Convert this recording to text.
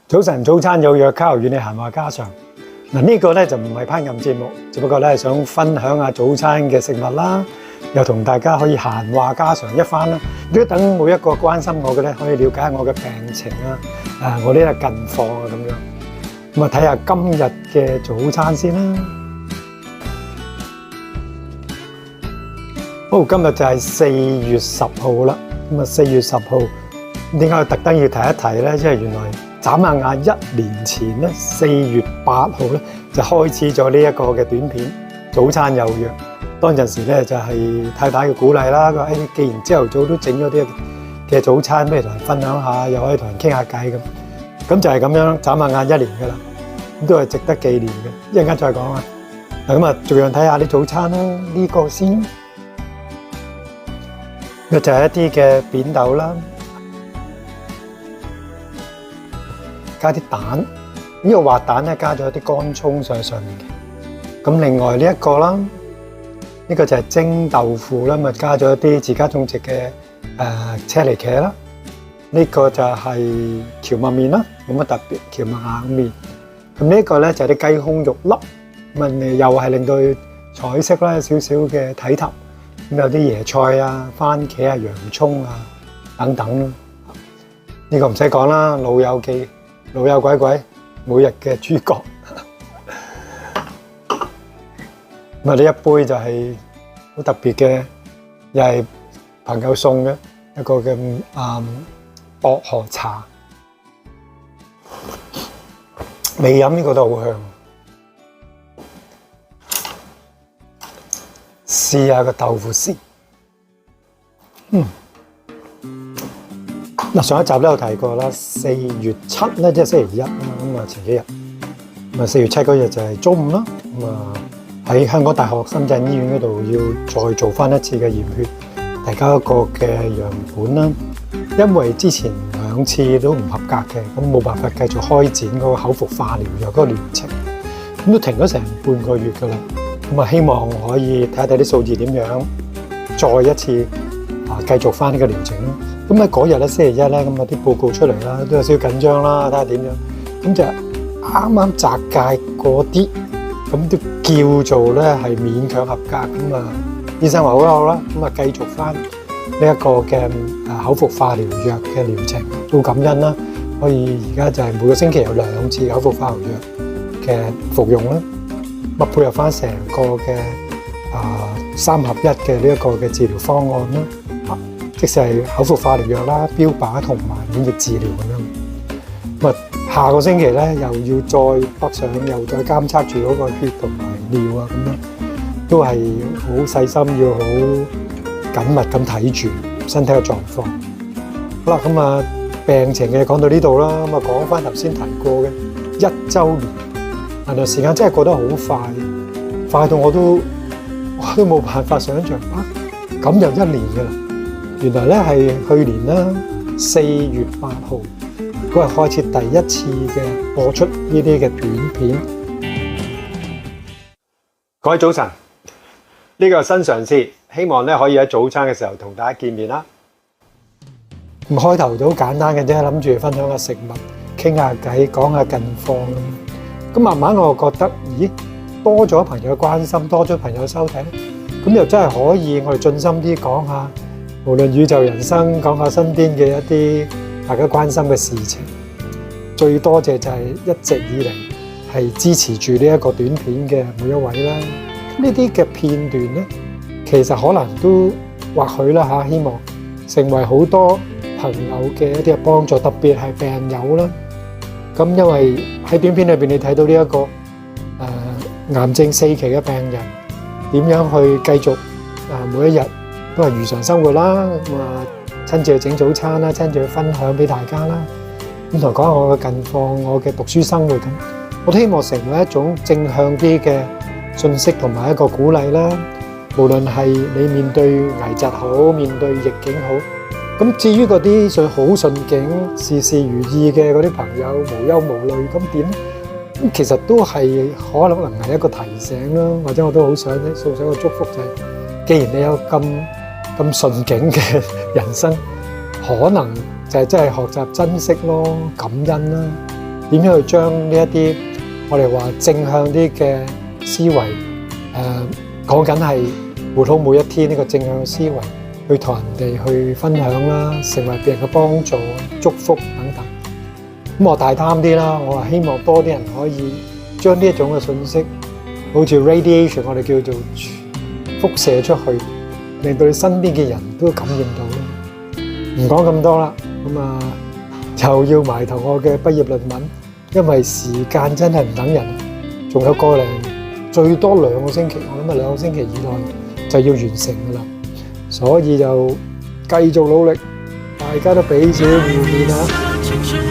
早晨早餐有約，Carl與你閒話家常。嗱，呢個咧就唔係烹飪節目，只不過咧想分享下早餐嘅食物啦，又同大家可以閒話家常一番啦。如果等每一個關心我嘅咧，可以了解下我嘅病情啊，我呢個近況啊咁樣。咁啊，睇下今日嘅早餐先啦。好，今日就係4月10號啦。咁啊，4月10號點解我特登要提一提咧？即係原來眨下眼1年前咧，4月8號咧就開始咗呢一個嘅短片早餐有約。當陣時咧就係太太嘅鼓勵啦，佢話：既然朝頭早都整咗啲嘅早餐，不如同人分享下，又可以同人傾下偈咁。咁就係咁樣眨下眼1年噶啦，咁都係值得紀念嘅。一陣間再講啊。嗱，咁啊，逐樣睇下啲早餐啦。呢個先，就係一啲嘅扁豆啦。加啲蛋，呢個滑蛋咧加咗啲乾葱上面嘅。咁另外呢一個啦，呢個就係蒸豆腐啦，咪加咗一啲自家種植嘅車厘茄啦。呢個就係蕎麥麵啦，冇乜特別，蕎麥硬麵。咁呢個咧就係啲雞胸肉粒，咁又係令到佢彩色啦，少少嘅睇頭。咁有啲椰菜啊、番茄啊、洋葱啊等等咯。呢個唔使講啦，老友記。老友鬼鬼，每日嘅主角。咁啊，呢一杯就係好特別嘅，又係朋友送嘅一個嘅薄荷茶。未飲呢個都好香，試下個豆腐絲。嗱，上一集都有提過啦，4月7咧，即係星期一啦，咁啊前幾日，咁啊4月7嗰日就係中午啦，咁啊喺香港大學深圳醫院嗰度要再做翻一次嘅驗血，提交一個嘅樣本啦。因為之前2次都唔合格嘅，咁冇辦法繼續開展嗰個口服化療藥嗰個療程，咁都停咗成半個月噶啦。咁啊希望可以睇啲數字點樣，再一次繼續翻呢個療程啦。咁喺嗰日咧，星期一咧，咁啊啲報告出嚟啦，都有少少緊張啦，睇下點樣。咁就啱啱摘界嗰啲，咁都叫做咧係勉強合格。咁啊，醫生話好啦好啦，咁啊繼續翻呢一個嘅口服化療藥嘅療程，都感恩啦。可以而家就係每個星期有2次口服化療藥嘅服用啦，咁啊配合翻成個嘅3合1嘅呢一個嘅治療方案啦。即使係口服化療藥啦、標靶同埋免疫治療咁樣。咁啊，下個星期咧又要再北上，又再監測住嗰個血同埋尿啊咁樣，都係好細心，要好緊密咁睇住身體嘅狀況。好啦，咁啊病情嘅講到呢度啦，咁啊講翻頭先提過嘅1週年，原來時間真係過得好快，快到我都冇辦法想像啊！咁就1年㗎啦。原來咧係去年啦4月8號嗰日開始第一次嘅播出呢啲嘅短片。各位早晨，呢個新嘗試，希望咧可以喺早餐嘅時候同大家見面啦。咁開頭就好簡單嘅啫，諗住分享下食物，傾下偈，講下近況。咁慢慢我覺得，咦，多咗朋友關心，多咗朋友收睇，咁又真係可以我哋盡心啲講下。無論宇宙人生，講下身邊嘅一啲大家關心嘅事情，最多謝就係一直以嚟係支持住呢一個短片嘅每一位啦。呢啲嘅片段咧，其實可能都或許啦嚇，希望成為好多朋友嘅一啲嘅幫助，特別係病友啦。咁因為喺短片裏邊你睇到呢一個癌症4期嘅病人點樣去繼續每一日都係如常生活啦，咁啊親自去整早餐啦，親自去分享俾大家啦，咁同講下我嘅近況，我嘅讀書生活咁，我都希望成為一種正向啲嘅信息同埋一個鼓勵啦。無論係你面對危疾好，面對逆境好，咁至於嗰啲想好順境、事事如意嘅嗰啲朋友，無憂無慮咁點？咁其實都係可能係一個提醒啦，或者我都好想送上一個祝福就係，既然你有咁順境嘅人生，可能就係真係學習珍惜咯，感恩啦。點樣去將呢一啲我哋話正向啲嘅思維，講緊係活好每一天呢個正向嘅思維，去同人哋去分享啦，成為別人嘅幫助、祝福等等。咁我大膽啲啦，我係希望多啲人可以將呢一種嘅信息，好似 radiation 我哋叫做輻射出去，令到你身邊嘅人都感染到啦。唔講咁多啦，咁啊又要埋頭我嘅畢業論文，因為時間真係唔等人，仲有個零最多2個星期，我諗2個星期以內就要完成噶啦，所以就繼續努力，大家都俾少互勉啊！